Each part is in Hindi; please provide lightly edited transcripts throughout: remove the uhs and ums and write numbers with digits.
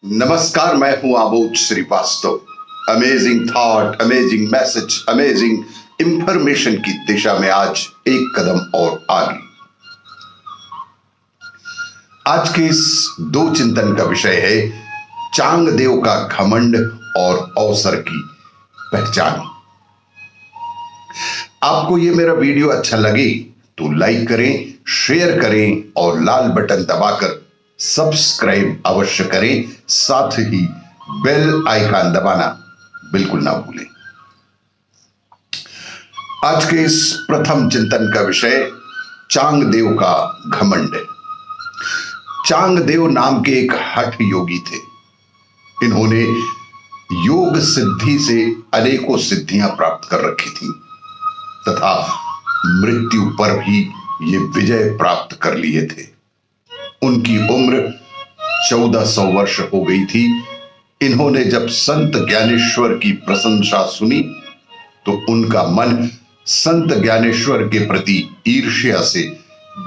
नमस्कार, मैं हूं Abodh Shrivastava. Amazing thought, amazing message, amazing information की दिशा में आज एक कदम और आगे। आज के इस दो चिंतन का विषय है चांगदेव का घमंड और अवसर की पहचान। आपको ये मेरा वीडियो अच्छा लगे तो लाइक करें, शेयर करें और लाल बटन दबाकर सब्सक्राइब अवश्य करें। साथ ही बेल आइकन दबाना बिल्कुल ना भूलें। आज के इस प्रथम चिंतन का विषय चांगदेव का घमंड। चांगदेव नाम के एक हठ योगी थे। इन्होंने योग सिद्धि से अनेकों सिद्धियां प्राप्त कर रखी थी तथा मृत्यु पर भी ये विजय प्राप्त कर लिए थे। उनकी उम्र 1400 वर्ष हो गई थी। इन्होंने जब संत ज्ञानेश्वर की प्रशंसा सुनी तो उनका मन संत ज्ञानेश्वर के प्रति ईर्ष्या से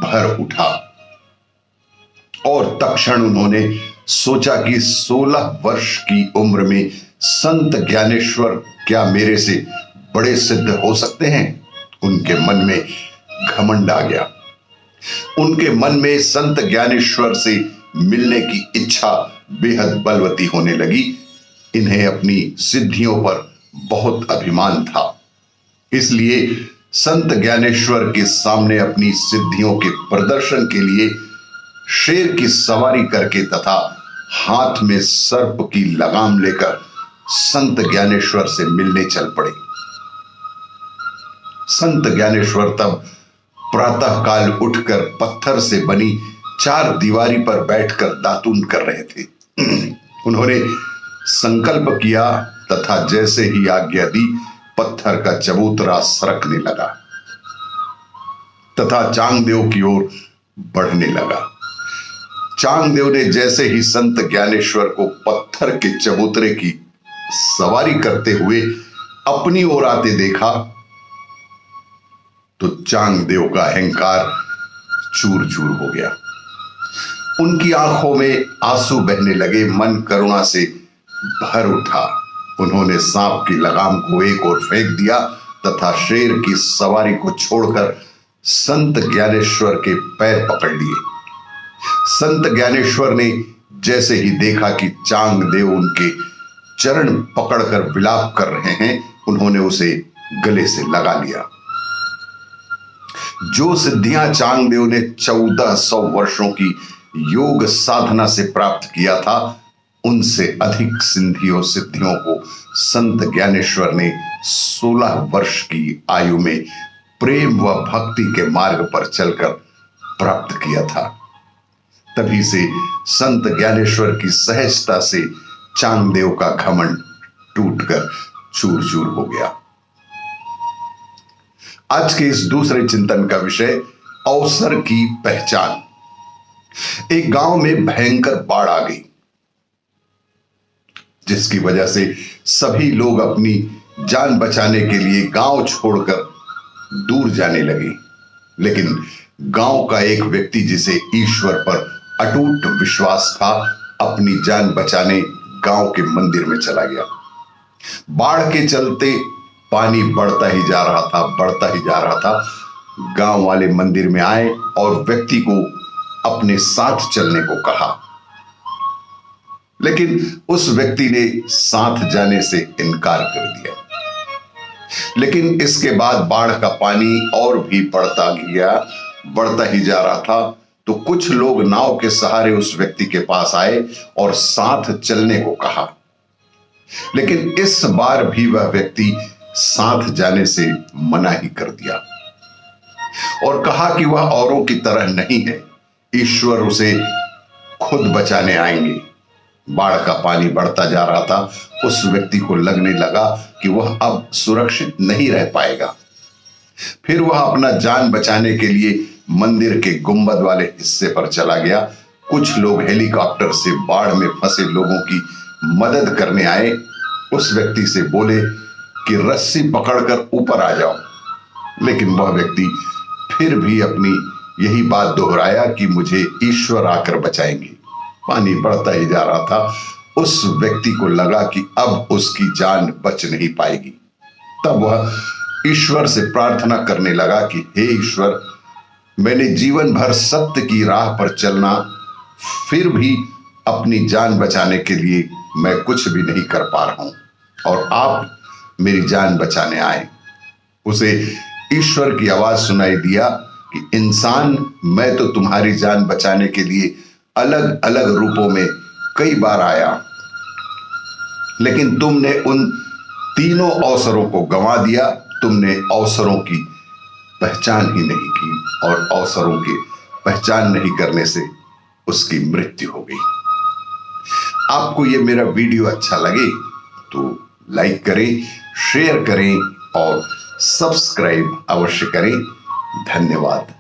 भर उठा और तत्क्षण उन्होंने सोचा कि 16 वर्ष की उम्र में संत ज्ञानेश्वर क्या मेरे से बड़े सिद्ध हो सकते हैं। उनके मन में घमंड आ गया। उनके मन में संत ज्ञानेश्वर से मिलने की इच्छा बेहद बलवती होने लगी। इन्हें अपनी सिद्धियों पर बहुत अभिमान था, इसलिए संत ज्ञानेश्वर के सामने अपनी सिद्धियों के प्रदर्शन के लिए शेर की सवारी करके तथा हाथ में सर्प की लगाम लेकर संत ज्ञानेश्वर से मिलने चल पड़े। संत ज्ञानेश्वर तब प्रातः काल उठकर पत्थर से बनी 4 दीवारी पर बैठकर दातून कर रहे थे। उन्होंने संकल्प किया तथा जैसे ही आज्ञा दी पत्थर का चबूतरा सरकने लगा तथा चांगदेव की ओर बढ़ने लगा। चांगदेव ने जैसे ही संत ज्ञानेश्वर को पत्थर के चबूतरे की सवारी करते हुए अपनी ओर आते देखा तो चांगदेव का अहंकार चूर चूर हो गया। उनकी आंखों में आंसू बहने लगे, मन करुणा से भर उठा। उन्होंने सांप की लगाम को एक ओर फेंक दिया तथा शेर की सवारी को छोड़कर संत ज्ञानेश्वर के पैर पकड़ लिए। संत ज्ञानेश्वर ने जैसे ही देखा कि चांगदेव उनके चरण पकड़कर विलाप कर रहे हैं, उन्होंने उसे गले से लगा लिया। जो सिद्धियां चांगदेव ने 1400 वर्षों की योग साधना से प्राप्त किया था, उनसे अधिक सिद्धियों को संत ज्ञानेश्वर ने 16 वर्ष की आयु में प्रेम व भक्ति के मार्ग पर चलकर प्राप्त किया था। तभी से संत ज्ञानेश्वर की सहजता से चांगदेव का घमंड टूटकर चूर चूर हो गया। आज के इस दूसरे चिंतन का विषय अवसर की पहचान। एक गांव में भयंकर बाढ़ आ गई, जिसकी वजह से सभी लोग अपनी जान बचाने के लिए गांव छोड़कर दूर जाने लगे। लेकिन गांव का एक व्यक्ति, जिसे ईश्वर पर अटूट विश्वास था, अपनी जान बचाने गांव के मंदिर में चला गया। बाढ़ के चलते पानी बढ़ता ही जा रहा था। गांव वाले मंदिर में आए और व्यक्ति को अपने साथ चलने को कहा, लेकिन उस व्यक्ति ने साथ जाने से इनकार कर दिया। लेकिन इसके बाद बाढ़ का पानी और भी बढ़ता ही जा रहा था। तो कुछ लोग नाव के सहारे उस व्यक्ति के पास आए और साथ चलने को कहा, लेकिन इस बार भी वह व्यक्ति साथ जाने से मना ही कर दिया और कहा कि वह औरों की तरह नहीं है, ईश्वर उसे खुद बचाने आएंगे। बाढ़ का पानी बढ़ता जा रहा था। उस व्यक्ति को लगने लगा कि वह अब सुरक्षित नहीं रह पाएगा। फिर वह अपना जान बचाने के लिए मंदिर के गुंबद वाले हिस्से पर चला गया। कुछ लोग हेलीकॉप्टर से बाढ़ में फंसे लोगों की मदद करने आए। उस व्यक्ति से बोले कि रस्सी पकड़कर ऊपर आ जाओ, लेकिन वह व्यक्ति फिर भी अपनी यही बात दोहराया कि मुझे ईश्वर आकर बचाएंगे। पानी बढ़ता ही जा रहा था। उस व्यक्ति को लगा कि अब उसकी जान बच नहीं पाएगी। तब वह ईश्वर से प्रार्थना करने लगा कि हे ईश्वर, मैंने जीवन भर सत्य की राह पर चलना, फिर भी अपनी जान बचाने के लिए मैं कुछ भी नहीं कर पा रहा हूं और आप मेरी जान बचाने आए। उसे ईश्वर की आवाज सुनाई दिया कि इंसान, मैं तो तुम्हारी जान बचाने के लिए अलग अलग रूपों में कई बार आया, लेकिन तुमने उन तीनों अवसरों को गंवा दिया। तुमने अवसरों की पहचान ही नहीं की और अवसरों की पहचान नहीं करने से उसकी मृत्यु हो गई। आपको ये मेरा वीडियो अच्छा लगे तो लाइक करें, शेयर करें और सब्सक्राइब अवश्य करें। धन्यवाद।